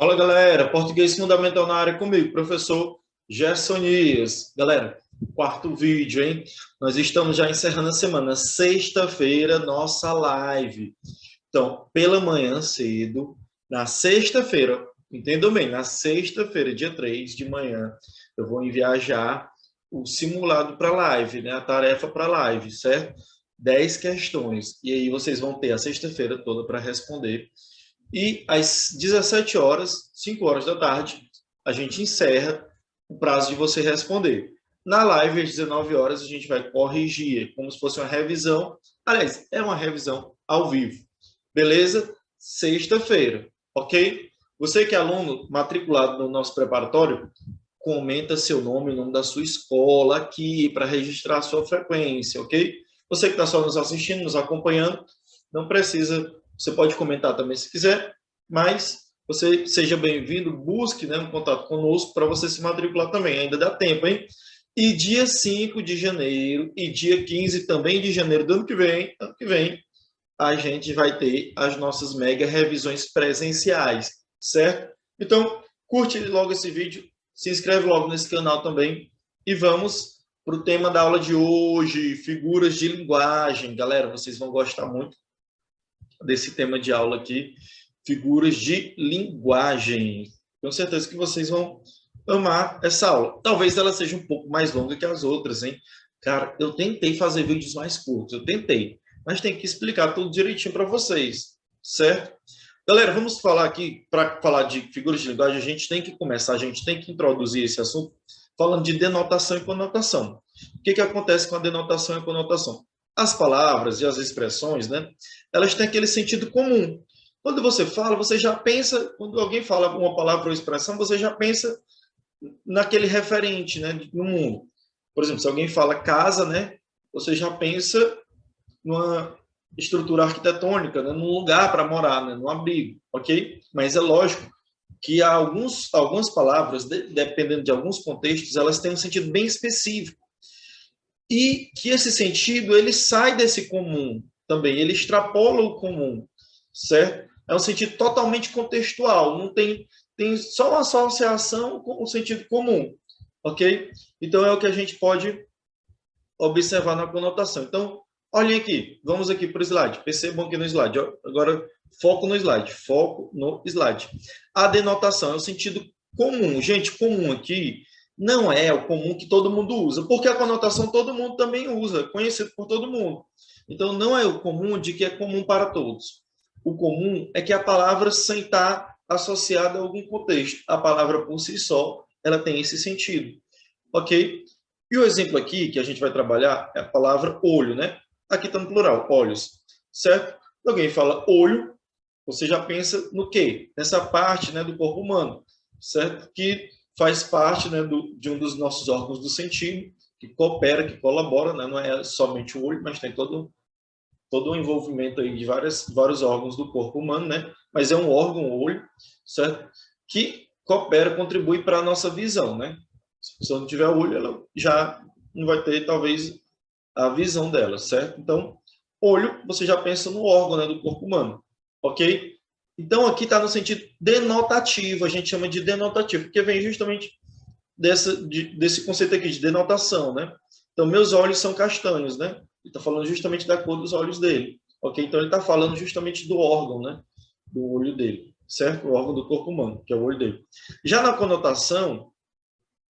Fala, galera. Português Fundamental na área comigo, professor Gersonias. Galera, quarto vídeo, hein? Nós estamos já encerrando a semana. Sexta-feira, nossa live. Então, pela manhã cedo, na sexta-feira, entendam bem, na sexta-feira, dia 3 de manhã, eu vou enviar já o simulado para live, né? A tarefa para live, certo? 10 questões. E aí vocês vão ter a sexta-feira toda para responder. E às 17 horas, 5 horas da tarde, a gente encerra o prazo de você responder. Na live, às 19 horas, a gente vai corrigir, como se fosse uma revisão. Aliás, é uma revisão ao vivo. Beleza? Sexta-feira, ok? Você que é aluno matriculado no nosso preparatório, comenta seu nome, o nome da sua escola aqui para registrar a sua frequência, ok? Você que está só nos assistindo, nos acompanhando, não precisa, você pode comentar também se quiser, mas você seja bem-vindo, busque, né, um contato conosco para você se matricular também, ainda dá tempo, hein? E dia 5 de janeiro e dia 15 também de janeiro do ano que vem, a gente vai ter as nossas mega revisões presenciais, certo? Então, curte logo esse vídeo, se inscreve logo nesse canal também e vamos para o tema da aula de hoje, figuras de linguagem. Galera, vocês vão gostar muito desse tema de aula aqui, figuras de linguagem. Tenho certeza que vocês vão amar essa aula. Talvez ela seja um pouco mais longa que as outras, hein? Cara, eu tentei fazer vídeos mais curtos, eu tentei, mas tem que explicar tudo direitinho para vocês, certo? Galera, vamos falar aqui, para falar de figuras de linguagem, a gente tem que começar, a gente tem que introduzir esse assunto falando de denotação e conotação. O que acontece com a denotação e conotação? As palavras e as expressões, né, elas têm aquele sentido comum. Quando você fala, você já pensa, quando alguém fala uma palavra ou expressão, você já pensa naquele referente, né, no mundo. Por exemplo, se alguém fala casa, né, você já pensa numa estrutura arquitetônica, né, num lugar para morar, né, num abrigo, ok? Mas é lógico que há algumas palavras, dependendo de alguns contextos, elas têm um sentido bem específico. E que esse sentido, ele sai desse comum também, ele extrapola o comum, certo? É um sentido totalmente contextual, não tem só uma associação com o sentido comum, ok? Então, é o que a gente pode observar na conotação. Então, olhem aqui, vamos aqui para o slide, percebam aqui no slide, ó. Agora, foco no slide, foco no slide. A denotação é o sentido comum. Gente, comum aqui não é o comum que todo mundo usa, porque a conotação todo mundo também usa, conhecido por todo mundo. Então, não é o comum de que é comum para todos. O comum é que a palavra sem estar associada a algum contexto. A palavra por si só, ela tem esse sentido, ok? E o exemplo aqui que a gente vai trabalhar é a palavra olho, né? Aqui está no plural, olhos, certo? Alguém fala olho, você já pensa no quê? Nessa parte, né, do corpo humano, certo? Que faz parte, né, de um dos nossos órgãos do sentido, que coopera, que colabora, né? Não é somente o olho, mas tem todo o envolvimento aí de vários órgãos do corpo humano, né? Mas é um órgão, o olho, certo? Que coopera, contribui para a nossa visão, né? Se a pessoa não tiver olho, ela já não vai ter, talvez, a visão dela, certo? Então, olho, você já pensa no órgão, né, do corpo humano, ok? Então, aqui está no sentido denotativo, a gente chama de denotativo, porque vem justamente desse conceito aqui de denotação, né? Então, meus olhos são castanhos, né? Ele está falando justamente da cor dos olhos dele, ok? Então, ele está falando justamente do órgão, né? Do olho dele, certo? O órgão do corpo humano, que é o olho dele. Já na conotação,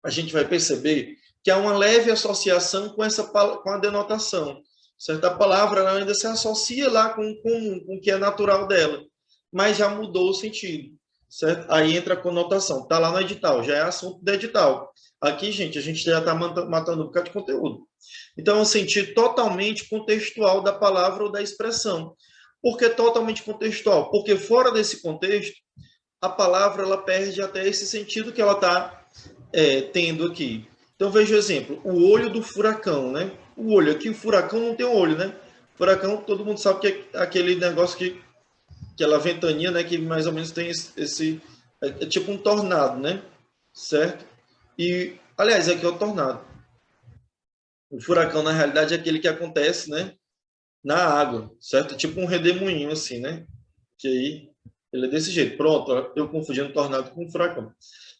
a gente vai perceber que há uma leve associação com a denotação, certo? A palavra ela ainda se associa lá com o que é natural dela, mas já mudou o sentido, certo? Aí entra a conotação, está lá no edital, já é assunto do edital. Aqui, gente, a gente já está matando um bocado de conteúdo. Então, é um sentido totalmente contextual da palavra ou da expressão. Por que totalmente contextual? Porque fora desse contexto, a palavra ela perde até esse sentido que ela está tendo aqui. Então, veja o exemplo, o olho do furacão, né? O olho aqui, o furacão não tem olho, né? Furacão, todo mundo sabe que é aquele negócio aquela ventania, né? Que mais ou menos tem é tipo um tornado, né? Certo? E, aliás, aqui é o tornado. O furacão, na realidade, é aquele que acontece, né? Na água, certo? Tipo um redemoinho, assim, né? Que aí Ele é desse jeito. Pronto, eu confundindo tornado com furacão.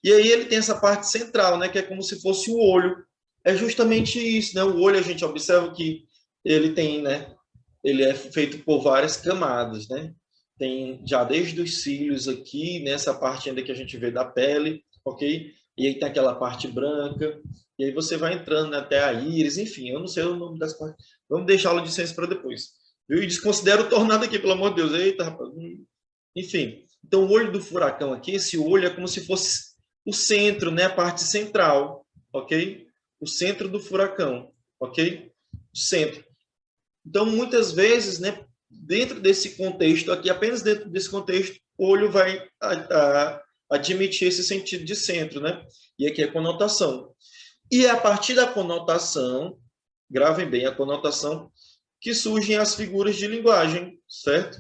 E aí ele tem essa parte central, né, que é como se fosse o olho. É justamente isso, né? O olho a gente observa que ele tem, né? Ele é feito por várias camadas, né? Tem já desde os cílios aqui, nessa parte ainda que a gente vê da pele, ok? E aí tem aquela parte branca, e aí você vai entrando, né, até a íris, enfim, eu não sei o nome das partes. Vamos deixá-lo de ciência para depois. Eu desconsidero o tornado aqui, pelo amor de Deus. Eita, rapaz. Enfim, então o olho do furacão aqui, esse olho é como se fosse o centro, né, a parte central, ok? O centro do furacão, ok? O centro. Então, muitas vezes, né, dentro desse contexto aqui, apenas dentro desse contexto, o olho vai admitir esse sentido de centro, né? E aqui é a conotação. E é a partir da conotação, gravem bem a conotação, que surgem as figuras de linguagem, certo?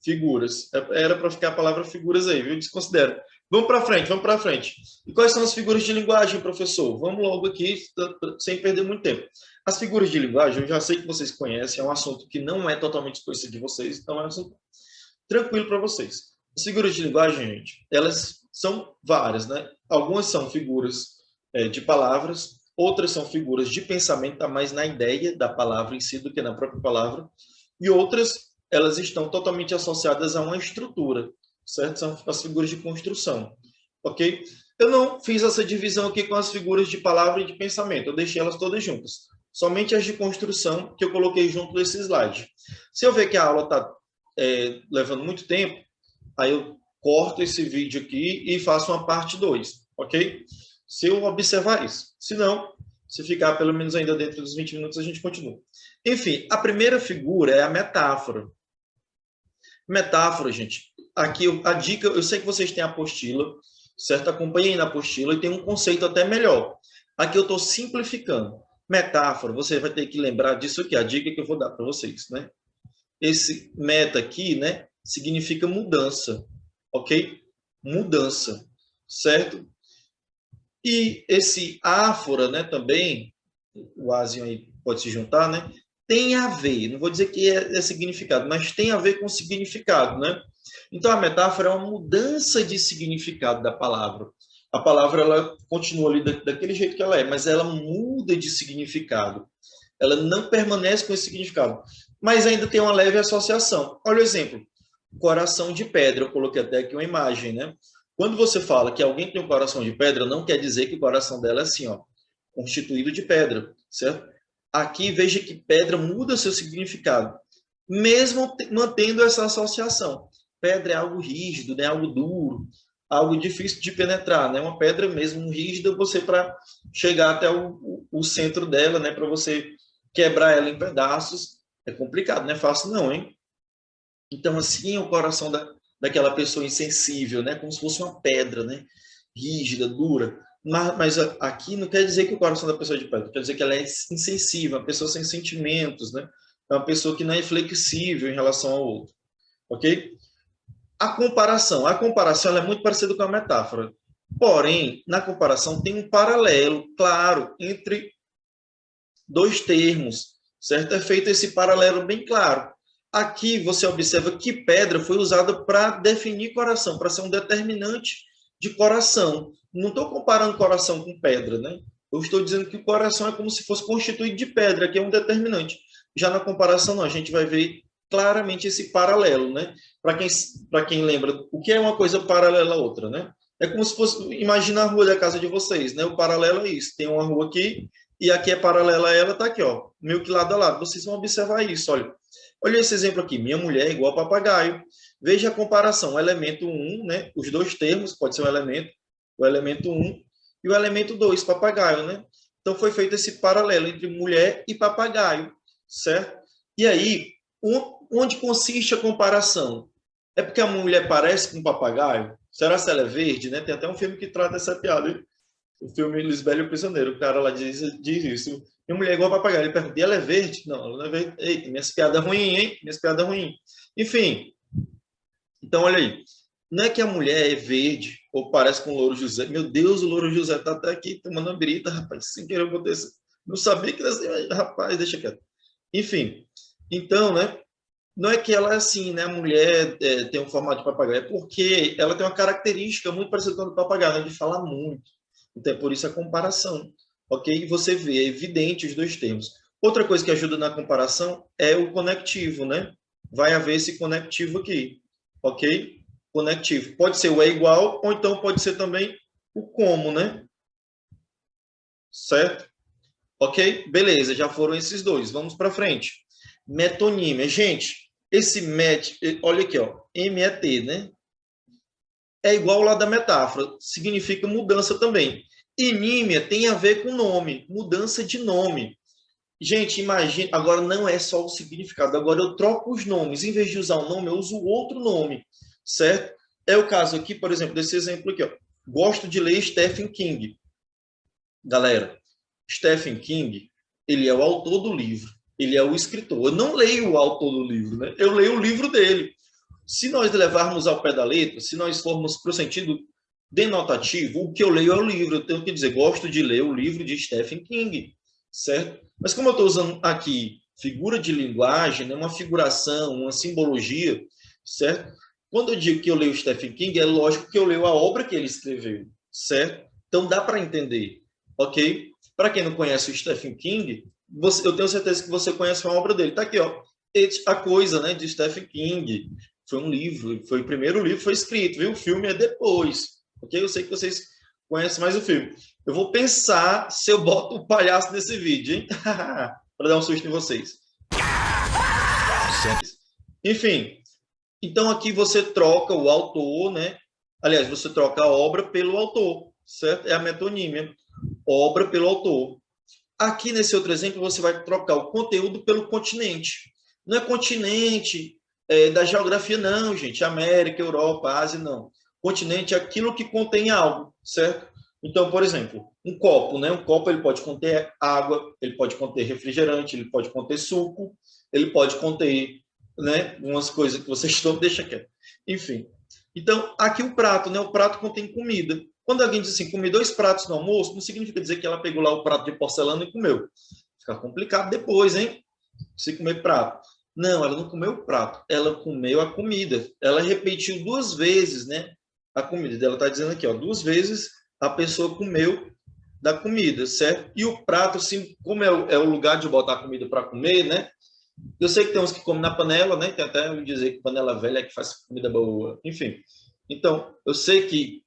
Figuras. Era para ficar a palavra figuras aí, viu? Desconsidero. Vamos para frente, vamos para frente. E quais são as figuras de linguagem, professor? Vamos logo aqui, sem perder muito tempo. As figuras de linguagem, eu já sei que vocês conhecem, é um assunto que não é totalmente desconhecido de vocês, então é um assunto tranquilo para vocês. As figuras de linguagem, gente, elas são várias, né? Algumas são figuras de palavras, outras são figuras de pensamento, está mais na ideia da palavra em si do que na própria palavra, e outras, elas estão totalmente associadas a uma estrutura, certo? São as figuras de construção, ok? Eu não fiz essa divisão aqui com as figuras de palavra e de pensamento, eu deixei elas todas juntas. Somente as de construção que eu coloquei junto desse slide. Se eu ver que a aula está levando muito tempo, aí eu corto esse vídeo aqui e faço uma parte 2, ok? Se eu observar isso. Se não, se ficar pelo menos ainda dentro dos 20 minutos, a gente continua. Enfim, a primeira figura é a metáfora. Metáfora, gente. Aqui a dica, eu sei que vocês têm a apostila, certo? Acompanhem na apostila e tem um conceito até melhor. Aqui eu estou simplificando. Metáfora, você vai ter que lembrar disso aqui, a dica que eu vou dar para vocês, né? Esse meta aqui, né, significa mudança, ok? Mudança, certo? E esse áfora, né, também, o azinho aí pode se juntar, né? Tem a ver, não vou dizer que é significado, mas tem a ver com significado, né? Então, a metáfora é uma mudança de significado da palavra. A palavra, ela continua ali daquele jeito que ela é, mas ela muda de significado. Ela não permanece com esse significado, mas ainda tem uma leve associação. Olha o exemplo, coração de pedra, eu coloquei até aqui uma imagem, né? Quando você fala que alguém tem um coração de pedra, não quer dizer que o coração dela é assim, ó, constituído de pedra, certo? Aqui veja que pedra muda seu significado, mesmo mantendo essa associação. Pedra é algo rígido, né? Algo duro, algo difícil de penetrar, né? Uma pedra mesmo rígida, você para chegar até o centro dela, né? Para você quebrar ela em pedaços, é complicado, não é fácil não, hein? Então, assim, é o coração daquela pessoa insensível, né? Como se fosse uma pedra, né? Rígida, dura. Mas aqui não quer dizer que o coração da pessoa é de pedra, quer dizer que ela é insensível, uma pessoa sem sentimentos, né? É uma pessoa que não é flexível em relação ao outro, ok? A comparação ela é muito parecida com a metáfora. Porém, na comparação tem um paralelo, claro, entre dois termos, certo? É feito esse paralelo bem claro. Aqui você observa que pedra foi usada para definir coração, para ser um determinante de coração. Não estou comparando coração com pedra, né? Eu estou dizendo que o coração é como se fosse constituído de pedra, que é um determinante. Já na comparação, não, a gente vai ver claramente esse paralelo, né? Para quem lembra, o que é uma coisa paralela à outra, né? É como se fosse, imagina a rua da casa de vocês, né? O paralelo é isso. Tem uma rua aqui e aqui é paralela a ela, tá aqui, ó, meio que lado a lado. Vocês vão observar isso, olha. Olha esse exemplo aqui, minha mulher é igual a papagaio. Veja a comparação, o elemento 1, né? Os dois termos, pode ser o elemento 1 e o elemento 2, papagaio, né? Então foi feito esse paralelo entre mulher e papagaio, certo? E aí, onde consiste a comparação? É porque a mulher parece com um papagaio? Será que ela é verde, né? Tem até um filme que trata essa piada, hein? O filme Lisbela e o Prisioneiro, o cara lá diz isso. Minha mulher é igual a papagaio. Ele pergunta, e ela é verde? Não, ela não é verde. Eita, minhas piadas ruins, hein? Minhas piadas ruins. Enfim, então olha aí. Não é que a mulher é verde ou parece com o Louro José. Meu Deus, o Louro José tá até aqui tomando uma birita, rapaz. Sem querer eu botei isso. Não sabia que era assim, rapaz, deixa quieto. Enfim, então, né? não é que ela é assim, né? A mulher tem um formato de papagaio, é porque ela tem uma característica muito parecida com a do papagaio, né? De falar muito. Então, é por isso a comparação, ok? E você vê, é evidente os dois termos. Outra coisa que ajuda na comparação é o conectivo, né? Vai haver esse conectivo aqui, ok? Conectivo. Pode ser o é igual, ou então pode ser também o como, né? Certo? Ok? Beleza, já foram esses dois. Vamos para frente. Metonímia. Gente, esse met, olha aqui, ó, MET, né? É igual lá da metáfora, significa mudança também. E nímia tem a ver com nome, mudança de nome. Gente, imagine, agora não é só o significado, agora eu troco os nomes. Em vez de usar um nome, eu uso outro nome, certo? É o caso aqui, por exemplo, desse exemplo aqui, ó. Gosto de ler Stephen King. Galera, Stephen King, ele é o autor do livro, ele é o escritor. Eu não leio o autor do livro, né? Eu leio o livro dele. Se nós levarmos ao pé da letra, se nós formos para o sentido denotativo, o que eu leio é o livro. Eu tenho que dizer, gosto de ler o livro de Stephen King, certo? Mas como eu estou usando aqui figura de linguagem, né, uma figuração, uma simbologia, certo? Quando eu digo que eu leio Stephen King, é lógico que eu leio a obra que ele escreveu, certo? Então dá para entender, ok? Para quem não conhece o Stephen King, eu tenho certeza que você conhece a obra dele. Tá aqui, ó. A Coisa, né, de Stephen King. Foi um livro, foi o primeiro livro que foi escrito, viu? O filme é depois, ok? Eu sei que vocês conhecem mais o filme. Eu vou pensar se eu boto o palhaço nesse vídeo, hein? Para dar um susto em vocês. Enfim, então aqui você troca o autor, né? Aliás, você troca a obra pelo autor, certo? É a metonímia, obra pelo autor. Aqui nesse outro exemplo, você vai trocar o conteúdo pelo continente. Não é continente da geografia, não, gente. América, Europa, Ásia, não. Continente é aquilo que contém algo, certo? Então, por exemplo, um copo, né? Um copo ele pode conter água, ele pode conter refrigerante, ele pode conter suco, ele pode conter, né? Umas coisas que vocês estão, deixa quieto. Enfim. Então, aqui o prato, né? O prato contém comida. Quando alguém diz assim, comi 2 pratos no almoço, não significa dizer que ela pegou lá o prato de porcelana e comeu. Fica complicado depois, hein? Se comer prato. Não, ela não comeu o prato, ela comeu a comida. Ela repetiu 2 vezes, né? A comida. Ela está dizendo aqui, ó, 2 vezes a pessoa comeu da comida, certo? E o prato, assim, como é o lugar de botar a comida para comer, né? Eu sei que tem uns que comem na panela, né? Tem até um dizer que panela velha é que faz comida boa. Enfim. Então, eu sei que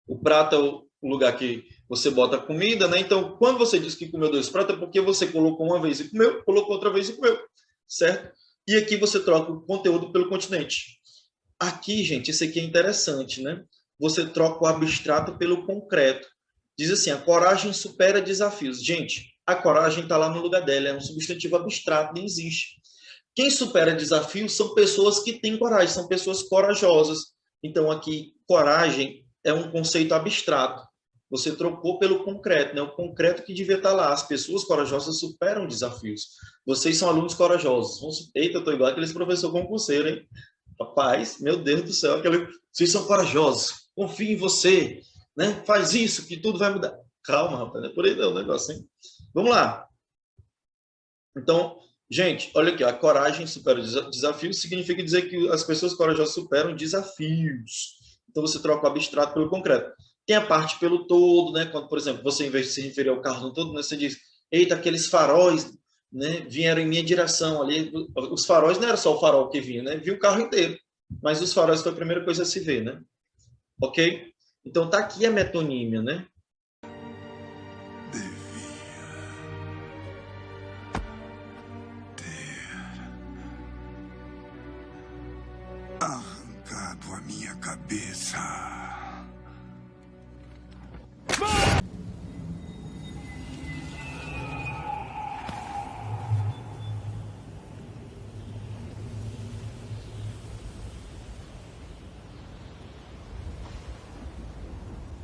o prato é o lugar que você bota a comida, né? Então, quando você diz que comeu 2 pratos, é porque você colocou uma vez e comeu, colocou outra vez e comeu, certo? E aqui você troca o conteúdo pelo continente. Aqui, gente, isso aqui é interessante, né? Você troca o abstrato pelo concreto. Diz assim, a coragem supera desafios. Gente, a coragem está lá no lugar dela, é um substantivo abstrato, nem existe. Quem supera desafios são pessoas que têm coragem, são pessoas corajosas. Então, aqui, coragem é um conceito abstrato. Você trocou pelo concreto, né? O concreto que devia estar lá. As pessoas corajosas superam desafios. Vocês são alunos corajosos. Eita, eu estou igual aqueles professores concurseiros, hein? Rapaz, meu Deus do céu, vocês são corajosos. Confie em você, né? Faz isso que tudo vai mudar. Calma, rapaz, não é por aí não o negócio, hein? Vamos lá. Então, gente, olha aqui, a coragem supera desafios significa dizer que as pessoas corajosas superam desafios. Então, você troca o abstrato pelo concreto. Tem a parte pelo todo, né? Quando, por exemplo, você, em vez de se referir ao carro no todo, né, você diz, eita, aqueles faróis, né, vieram em minha direção ali. Os faróis não era só o farol que vinha, né? Viu o carro inteiro. Mas os faróis foi a primeira coisa a se ver, né? Ok? Então, tá aqui a metonímia, né? Arrancado a minha cabeça.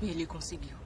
Ele conseguiu.